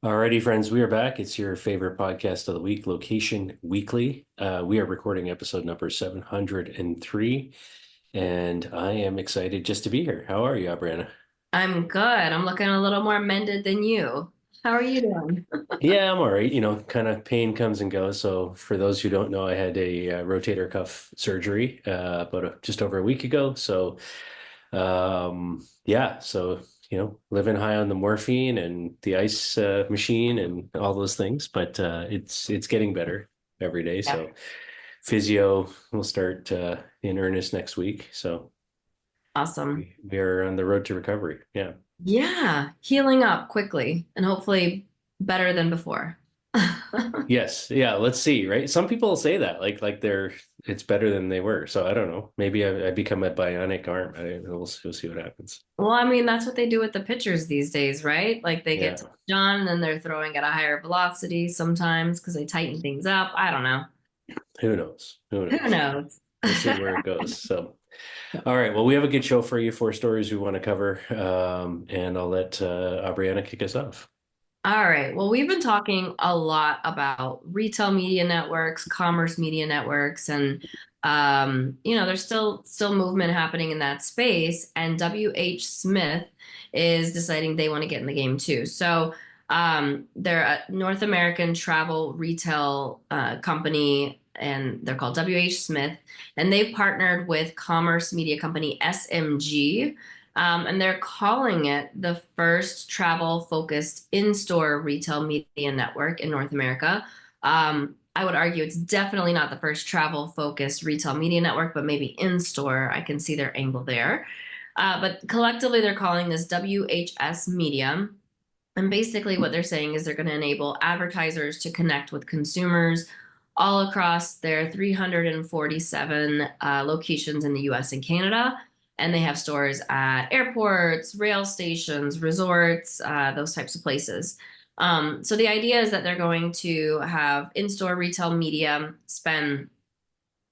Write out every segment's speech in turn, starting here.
Alrighty, friends, we are back. It's your favorite podcast of the week, Location Weekly. We are recording episode number 703, and I am excited just to be here. How are you, Abriana? I'm good. I'm looking a little more mended than you. How are you doing? Yeah, I'm all right. Kind of pain comes and goes. So, for those who don't know, I had a rotator cuff surgery just over a week ago. Yeah, living high on the morphine and the ice machine and all those things, but it's getting better every day. Yeah. So physio will start in earnest next week. So Awesome. we are on the road to recovery. Yeah. Yeah, healing up quickly and hopefully better than before. Yes. Yeah. Let's see. Right. Some people say that it's better than they were. So I don't know. Maybe I become a bionic arm. We'll see what happens. Well, I mean, that's what they do with the pitchers these days, right? Like they get Yeah. touched on and then they're throwing at a higher velocity sometimes because they tighten things up. I don't know. Who knows? Who Who knows? knows? We'll see where it goes. So. All right. Well, we have a good show for you, four stories we want to cover, and I'll let Aubriana kick us off. All right. Well, we've been talking a lot about retail media networks, commerce media networks, and there's still movement happening in that space. And WH Smith is deciding they want to get in the game too. So they're a North American travel retail company, and they're called WH Smith, and they've partnered with commerce media company SMG, and they're calling it the first travel focused in store retail media network in North America. I would argue it's definitely not the first travel focused retail media network, but maybe in store. I can see their angle there. But collectively, they're calling this WHS Media. And basically, what they're saying is they're going to enable advertisers to connect with consumers all across their 347 locations in the US and Canada. And they have stores at airports, rail stations, resorts, those types of places. So the idea is that they're going to have in-store retail media spend,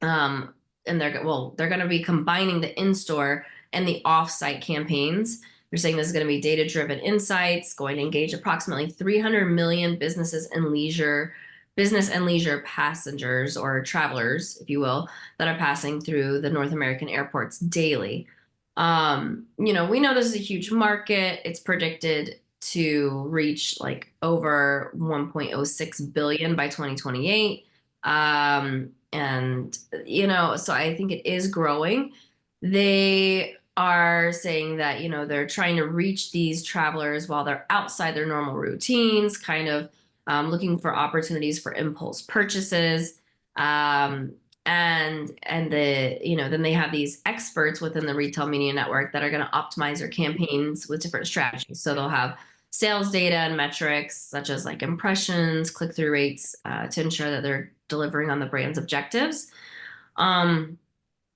um, and they're going to be combining the in-store and the off-site campaigns. They're saying this is going to be data-driven insights, going to engage approximately 300 million business and leisure passengers or travelers, if you will, that are passing through the North American airports daily. We know this is a huge market. It's predicted to reach like over 1.06 billion by 2028. So I think it is growing. They are saying that, they're trying to reach these travelers while they're outside their normal routines, kind of looking for opportunities for impulse purchases. Um, then they have these experts within the retail media network that are going to optimize their campaigns with different strategies. So they'll have sales data and metrics such as like impressions, click-through rates, to ensure that they're delivering on the brand's objectives. Um,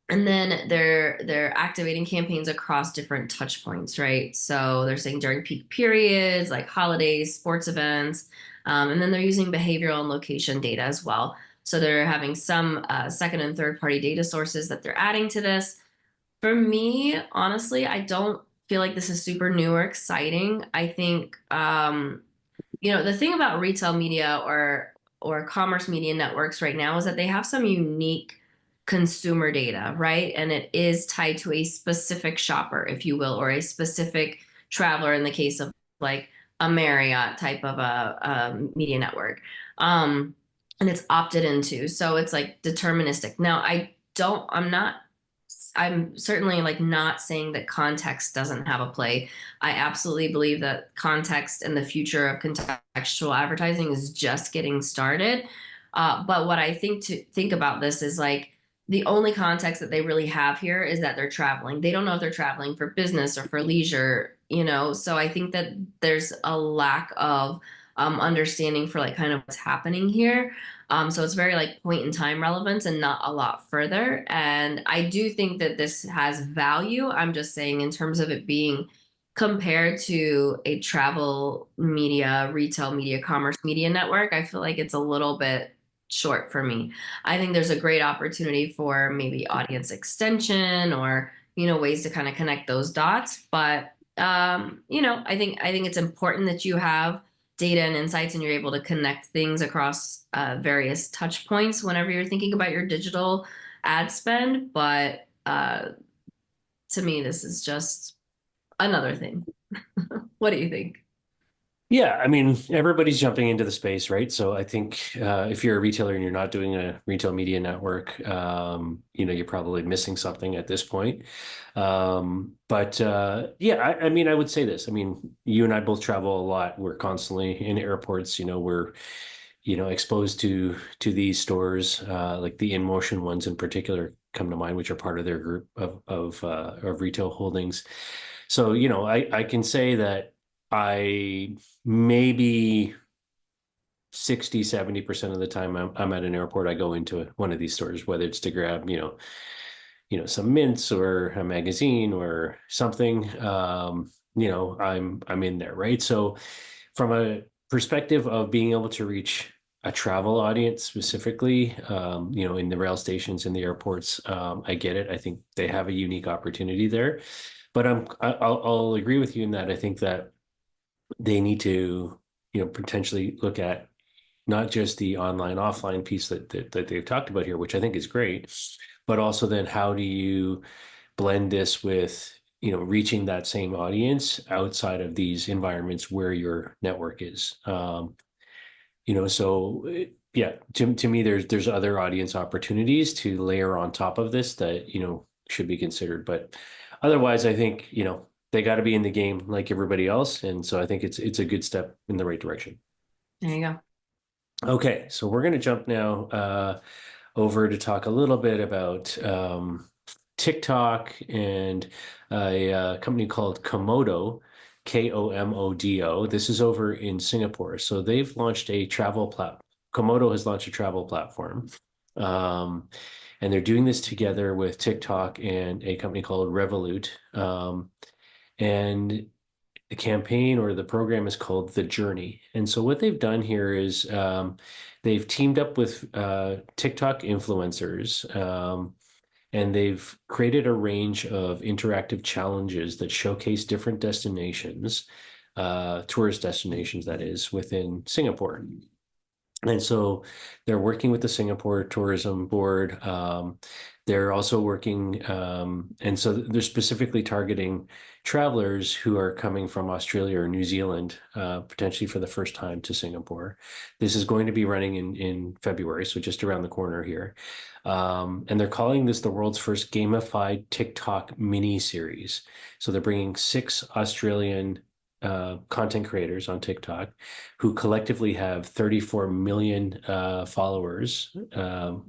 and then they're activating campaigns across different touch points, right? So they're saying during peak periods like holidays, sports events, and then they're using behavioral and location data as well. So they're having some second and third party data sources that they're adding to this. For me, honestly, I don't feel like this is super new or exciting. I think the thing about retail media or commerce media networks right now is that they have some unique consumer data, right? And it is tied to a specific shopper, if you will, or a specific traveler in the case of like a Marriott type of a media network. And it's opted into. So it's like deterministic. Now, I'm certainly like not saying that context doesn't have a play. I absolutely believe that context and the future of contextual advertising is just getting started. But what I think about this is like the only context that they really have here is that they're traveling. They don't know if they're traveling for business or for leisure. So I think that there's a lack of understanding for like kind of what's happening here. So it's very like point in time relevance and not a lot further. And I do think that this has value. I'm just saying in terms of it being compared to a travel media, retail media, commerce media network, I feel like it's a little bit short for me. I think there's a great opportunity for maybe audience extension or, ways to kind of connect those dots. But I think it's important that you have data and insights, and you're able to connect things across various touch points whenever you're thinking about your digital ad spend. But to me, this is just another thing. What do you think? Yeah, I mean, everybody's jumping into the space, right? So I think if you're a retailer and you're not doing a retail media network, you're probably missing something at this point. But yeah, I mean, I would say this. I mean, you and I both travel a lot. We're constantly in airports. We're exposed to these stores, like the InMotion ones in particular come to mind, which are part of their group of retail holdings. So, I can say that I maybe 60-70% of the time I'm at an airport, I go into one of these stores, whether it's to grab, some mints or a magazine or something. I'm in there, right? So from a perspective of being able to reach a travel audience specifically, in the rail stations and the airports, I get it. I think they have a unique opportunity there. But I'll agree with you in that I think that they need to, potentially look at not just the online offline piece that they've talked about here, which I think is great, but also then how do you blend this with, reaching that same audience outside of these environments where your network is. So yeah, to me, there's other audience opportunities to layer on top of this that, should be considered. But otherwise, I think, they got to be in the game like everybody else. And so I think it's a good step in the right direction. There you go. Okay, so we're going to jump now over to talk a little bit about TikTok and a company called Komodo, Komodo. This is over in Singapore. So they've launched a travel platform. Komodo has launched a travel platform. And they're doing this together with TikTok and a company called Revolut. And the campaign or the program is called The Journey. And so what they've done here is they've teamed up with TikTok influencers, and they've created a range of interactive challenges that showcase different destinations, tourist destinations, that is, within Singapore. And so they're working with the Singapore Tourism Board. They're also working, and so they're specifically targeting travelers who are coming from Australia or New Zealand, potentially for the first time to Singapore. This is going to be running in February, so just around the corner here. And they're calling this the world's first gamified TikTok mini series. So they're bringing 6 Australian content creators on TikTok who collectively have 34 million followers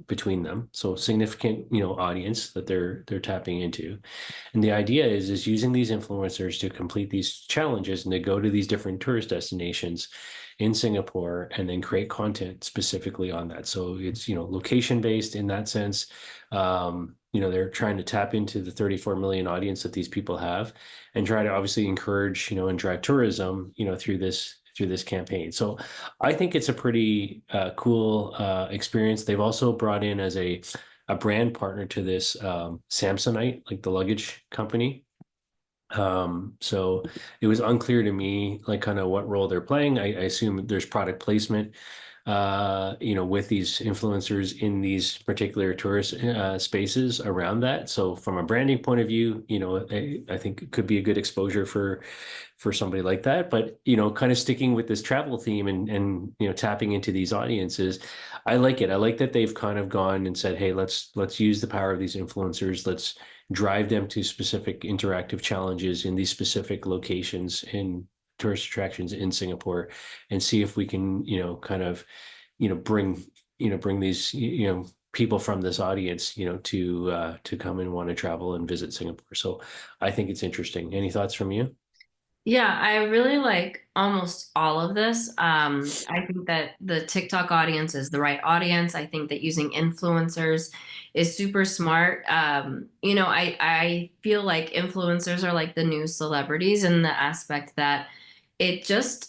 between them. So significant, audience that they're tapping into. And the idea is using these influencers to complete these challenges and to go to these different tourist destinations in Singapore and then create content specifically on that. So it's, location based in that sense. They're trying to tap into the 34 million audience that these people have and try to obviously encourage, and drive tourism, through this campaign. So I think it's a pretty cool experience. They've also brought in as a brand partner to this Samsonite, like the luggage company. So it was unclear to me, like kind of what role they're playing. I assume there's product placement, with these influencers in these particular tourist spaces around that. So from a branding point of view, I think it could be a good exposure for somebody like that. But, kind of sticking with this travel theme and tapping into these audiences, I like it. I like that they've kind of gone and said, hey, let's use the power of these influencers. Let's drive them to specific interactive challenges in these specific locations in tourist attractions in Singapore and see if we can, kind of, bring these, people from this audience, to come and want to travel and visit Singapore. So I think it's interesting. Any thoughts from you? Yeah, I really like almost all of this. I think that the TikTok audience is the right audience. I think that using influencers is super smart. I feel like influencers are like the new celebrities in the aspect that it just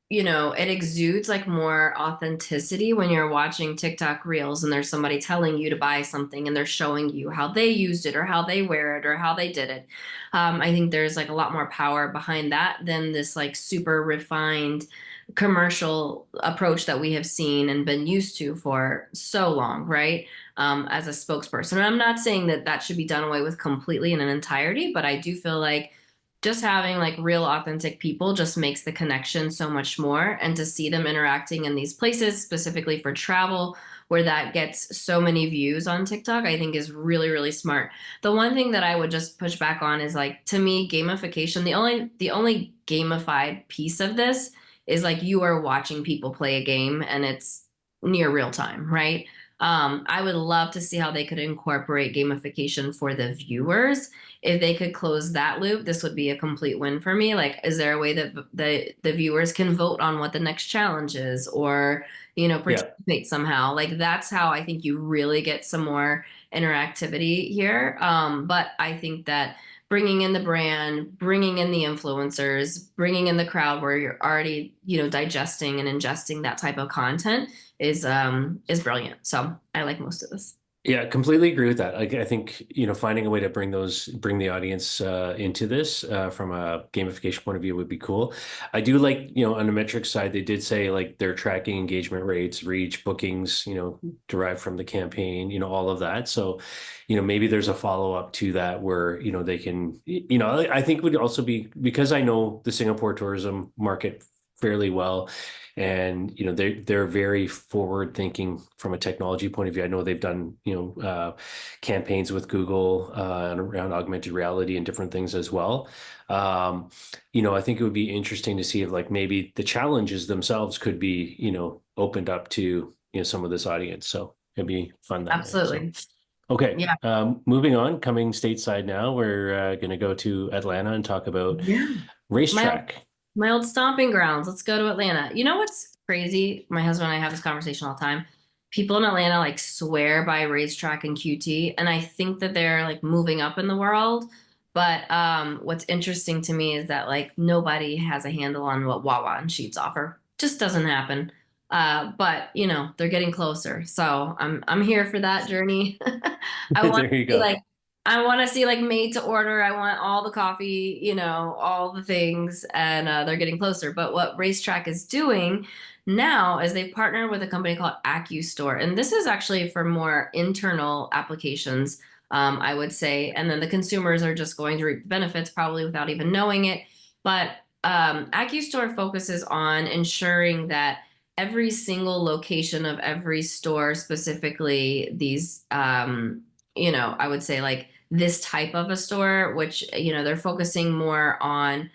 it exudes like more authenticity when you're watching TikTok reels and there's somebody telling you to buy something and they're showing you how they used it or how they wear it or how they did it. I think there's like a lot more power behind that than this like super refined commercial approach that we have seen and been used to for so long, right? As a spokesperson. And I'm not saying that that should be done away with completely in an entirety, but I do feel like just having like real authentic people just makes the connection so much more. And to see them interacting in these places specifically for travel where that gets so many views on TikTok, I think is really, really smart. The one thing that I would just push back on is like, to me, gamification, the only gamified piece of this is like you are watching people play a game and it's near real time, right? I would love to see how they could incorporate gamification for the viewers. If they could close that loop, this would be a complete win for me. Like, is there a way that the viewers can vote on what the next challenge is, or Yeah. participate somehow? Like, that's how I think you really get some more interactivity here. But I think that bringing in the brand, bringing in the influencers, bringing in the crowd where you're already, digesting and ingesting that type of content is brilliant. So I like most of this. Yeah, completely agree with that. I think, finding a way to bring the audience into this from a gamification point of view would be cool. I do like, on the metrics side, they did say like they're tracking engagement rates, reach, bookings, derived from the campaign, all of that. So, maybe there's a follow-up to that where, they can, I think would also be because I know the Singapore tourism market fairly well. And they're very forward thinking from a technology point of view. I know they've done campaigns with Google and around augmented reality and different things as well. I think it would be interesting to see if like maybe the challenges themselves could be opened up to some of this audience. So it'd be fun that way. So Absolutely. okay, Yeah. moving on, coming stateside now, we're going to go to Atlanta and talk about Yeah. My old, racetrack. my old stomping grounds. Let's go to Atlanta. You know what's crazy? My husband and I have this conversation all the time. People in Atlanta like swear by racetrack and QT, and I think that they're like moving up in the world. But what's interesting to me is that like nobody has a handle on what Wawa and Sheets offer. Just doesn't happen. But they're getting closer. So I'm here for that journey. I want There you to see go. like I want to see like made to order. I want all the coffee, all the things, and they're getting closer. But what Racetrack is doing now is they've partnered with a company called AccuStore, and this is actually for more internal applications, I would say. And then the consumers are just going to reap the benefits probably without even knowing it. But AccuStore focuses on ensuring that every single location of every store, specifically these, I would say like this type of a store, which, they're focusing more on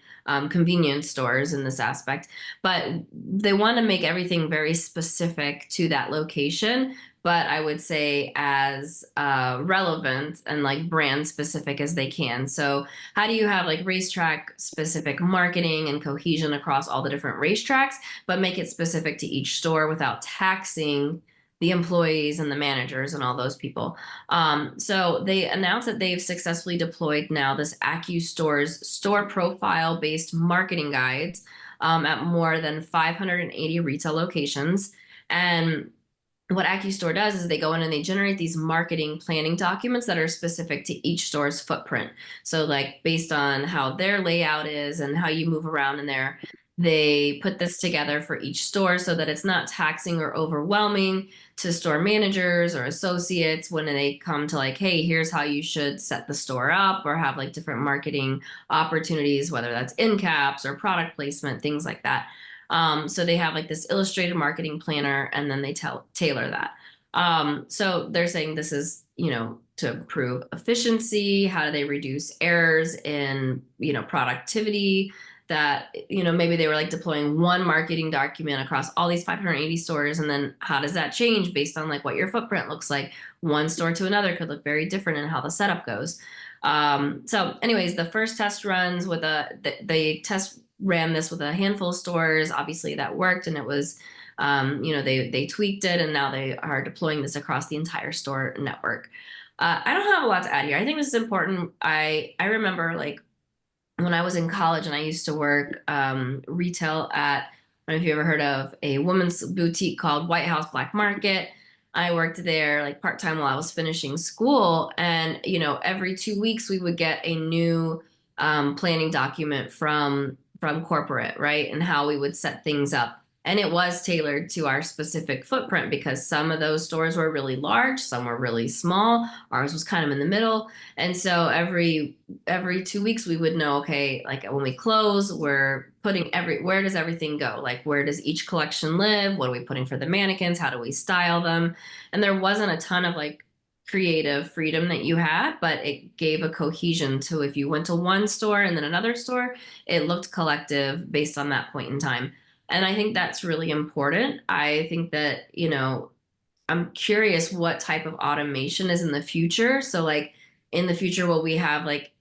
convenience stores in this aspect, but they want to make everything very specific to that location. But I would say as relevant and like brand specific as they can. So, how do you have like racetrack specific marketing and cohesion across all the different racetracks, but make it specific to each store without taxing the employees and the managers and all those people? So they announced that they've successfully deployed now this AccuStore's store profile based marketing guides at more than 580 retail locations. And what AccuStore does is they go in and they generate these marketing planning documents that are specific to each store's footprint. So, like, based on how their layout is and how you move around in there, they put this together for each store so that it's not taxing or overwhelming to store managers or associates when they come to like, hey, here's how you should set the store up or have like different marketing opportunities, whether that's in caps or product placement, things like that. So they have like this illustrated marketing planner and then they tailor that. So they're saying this is, to improve efficiency. How do they reduce errors in, productivity? That, maybe they were like deploying one marketing document across all these 580 stores. And then how does that change based on like what your footprint looks like? One store to another could look very different in how the setup goes. So anyways, the first test runs with they test ran this with a handful of stores. Obviously that worked and it was, they tweaked it and now they are deploying this across the entire store network. I don't have a lot to add here. I think this is important. I remember like when I was in college and I used to work retail at, I don't know if you ever heard of a women's boutique called White House Black Market. I worked there like part time while I was finishing school. And, every 2 weeks we would get a new planning document from corporate, right? And how we would set things up. And it was tailored to our specific footprint because some of those stores were really large, some were really small. Ours was kind of in the middle. And so every 2 weeks we would know, okay, like when we close, we're putting where does everything go? Like where does each collection live? What are we putting for the mannequins? How do we style them? And there wasn't a ton of like creative freedom that you had, but it gave a cohesion to if you went to one store and then another store, it looked collective based on that point in time. And I think that's really important. I think that, I'm curious what type of automation is in the future. So, like, in the future, will we have like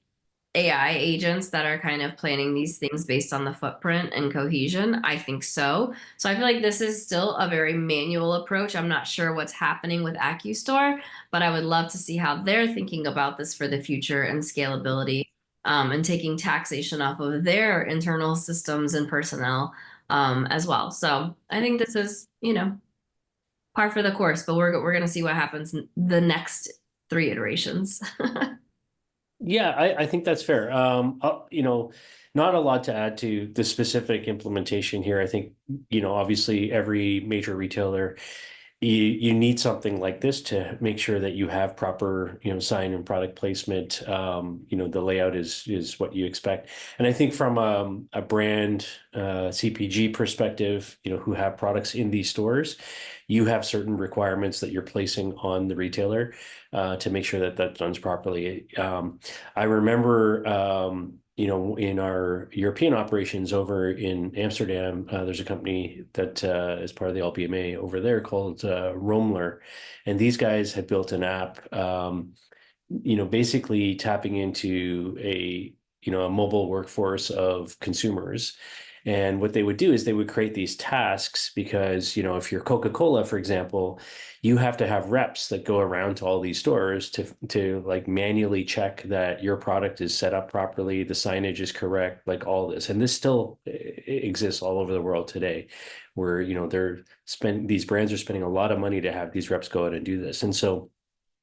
AI agents that are kind of planning these things based on the footprint and cohesion? I think so. So I feel like this is still a very manual approach. I'm not sure what's happening with AccuStore, but I would love to see how they're thinking about this for the future and scalability, and taking taxation off of their internal systems and personnel, as well. So I think this is, par for the course, but we're going to see what happens in the next three iterations. Yeah, I think that's fair. Not a lot to add to the specific implementation here. I think, obviously every major retailer, you need something like this to make sure that you have proper, sign and product placement. The layout is what you expect. And I think from a brand CPG perspective, who have products in these stores, you have certain requirements that you're placing on the retailer to make sure that that runs properly. I remember, in our European operations over in Amsterdam, there's a company that is part of the LBMA over there called Roamler, and these guys had built an app, basically tapping into a mobile workforce of consumers. And what they would do is they would create these tasks because, if you're Coca-Cola, for example, you have to have reps that go around to all these stores to like manually check that your product is set up properly, the signage is correct, like all this. And this still exists all over the world today, where, these brands are spending a lot of money to have these reps go out and do this. And so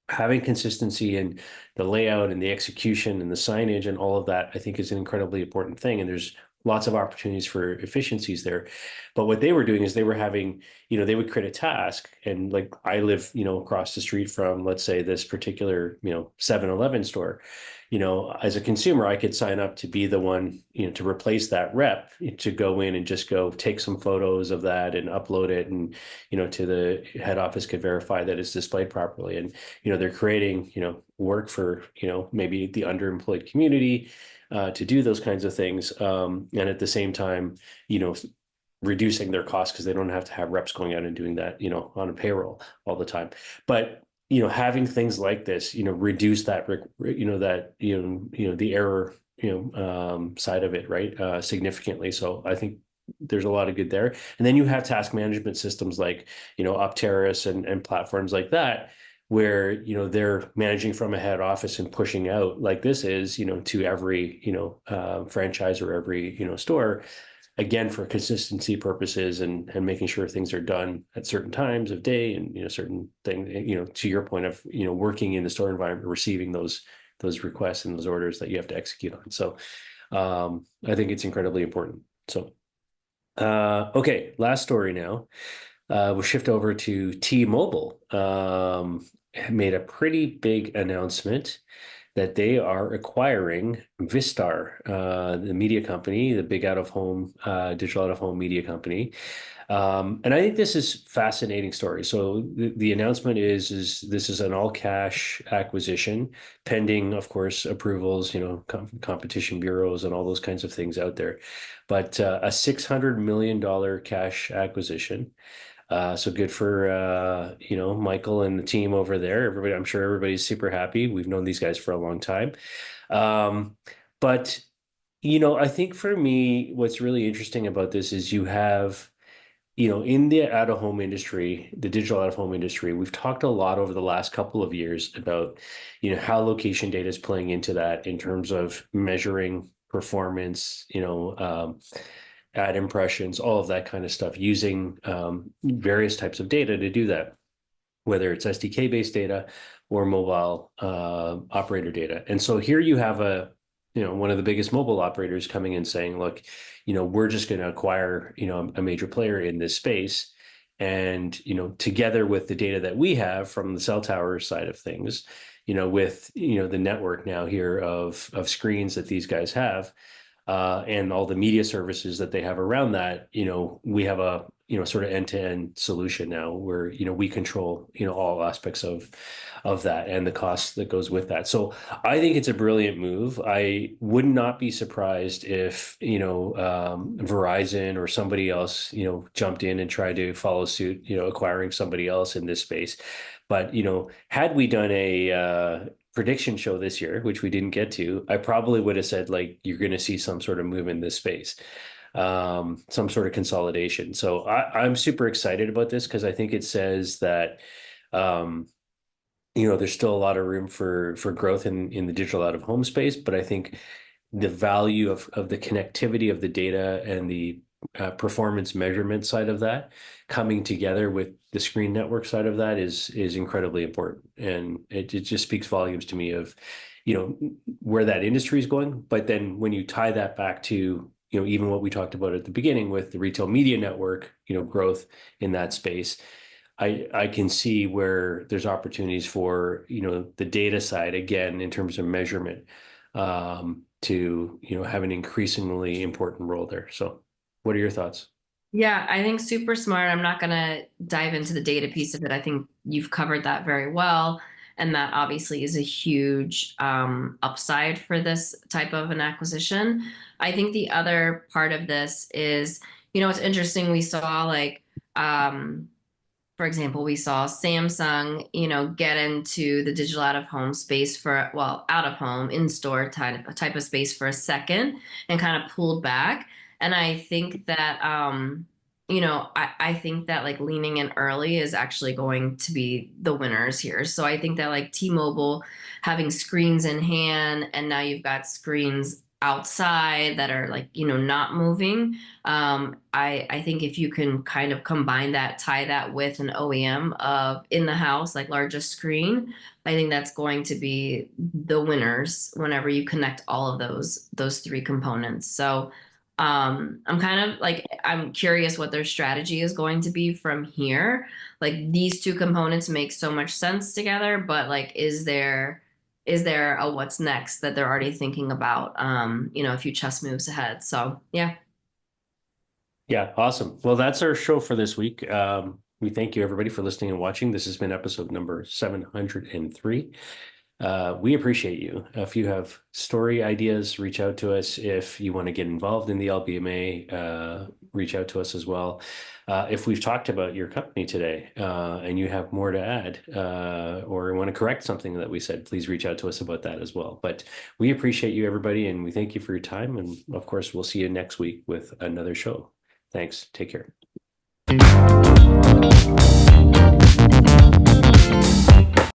having consistency in the layout and the execution and the signage and all of that, I think is an incredibly important thing. And there's lots of opportunities for efficiencies there. But what they were doing is they were having, they would create a task. And like I live, across the street from, let's say, this particular, 7-Eleven store. As a consumer, I could sign up to be the one, to replace that rep, to go in and just go take some photos of that and upload it. And, to the head office could verify that it's displayed properly. And, they're creating, work for, maybe the underemployed community, to do those kinds of things. And at the same time, reducing their costs because they don't have to have reps going out and doing that, on a payroll all the time. But, having things like this, reduce that, the error, side of it, right, significantly. So I think there's a lot of good there. And then you have task management systems like, Opteris and platforms like that, where, they're managing from a head office and pushing out like this is, to every, franchise or every, store, again, for consistency purposes and making sure things are done at certain times of day and, certain things, to your point of, working in the store environment, receiving those requests and those orders that you have to execute on. So I think it's incredibly important. So, okay, last story now. We'll shift over to T-Mobile. Made a pretty big announcement that they are acquiring Vistar, the media company, the big out-of-home, digital out-of-home media company. And I think this is a fascinating story. So the announcement is this is an all-cash acquisition, pending, of course, approvals, competition bureaus and all those kinds of things out there. But a $600 million cash acquisition. So good for, Michael and the team over there. Everybody, I'm sure everybody's super happy. We've known these guys for a long time. But, I think for me, what's really interesting about this is you have, in the out-of-home industry, the digital out-of-home industry, we've talked a lot over the last couple of years about, how location data is playing into that in terms of measuring performance, ad impressions, all of that kind of stuff, using various types of data to do that, whether it's SDK-based data or mobile operator data. And so here you have a one of the biggest mobile operators coming in saying, look, we're just going to acquire, a major player in this space. And, together with the data that we have from the cell tower side of things, with, the network now here of screens that these guys have, and all the media services that they have around that, we have a, sort of end-to-end solution now where, we control, all aspects of that and the cost that goes with that. So I think it's a brilliant move. I would not be surprised if, Verizon or somebody else, jumped in and tried to follow suit, acquiring somebody else in this space. But, had we done a prediction show this year, which we didn't get to, I probably would have said, like, you're going to see some sort of move in this space, some sort of consolidation. So I'm super excited about this because I think it says that, there's still a lot of room for growth in the digital out of home space. But I think the value of the connectivity of the data and the performance measurement side of that coming together with the screen network side of that is incredibly important. And it just speaks volumes to me of, where that industry is going. But then when you tie that back to, even what we talked about at the beginning with the retail media network, growth in that space, I can see where there's opportunities for, the data side, again, in terms of measurement, to, have an increasingly important role there. So what are your thoughts? Yeah, I think super smart. I'm not going to dive into the data piece of it. I think you've covered that very well. And that obviously is a huge upside for this type of an acquisition. I think the other part of this is, it's interesting. We saw um, for example, we saw Samsung, get into the digital out of home space for, well, out of home, in store type of space for a second and kind of pulled back. And I think that, I think that like leaning in early is actually going to be the winners here. So I think that like T-Mobile having screens in hand, and now you've got screens outside that are like, not moving. I think if you can kind of combine that, tie that with an OEM of in the house, like largest screen, I think that's going to be the winners whenever you connect all of those three components. So I'm kind of like I'm curious what their strategy is going to be from here. Like these two components make so much sense together, but like is there a what's next that they're already thinking about a few chess moves ahead. So yeah. Yeah, awesome. Well, that's our show for this week. We thank you everybody for listening and watching. This has been episode number 703. We appreciate you. If you have story ideas, reach out to us. If you want to get involved in the LBMA, reach out to us as well. If we've talked about your company today, and you have more to add, or want to correct something that we said, please reach out to us about that as well. But we appreciate you, everybody, and we thank you for your time. And of course, we'll see you next week with another show. Thanks. Take care.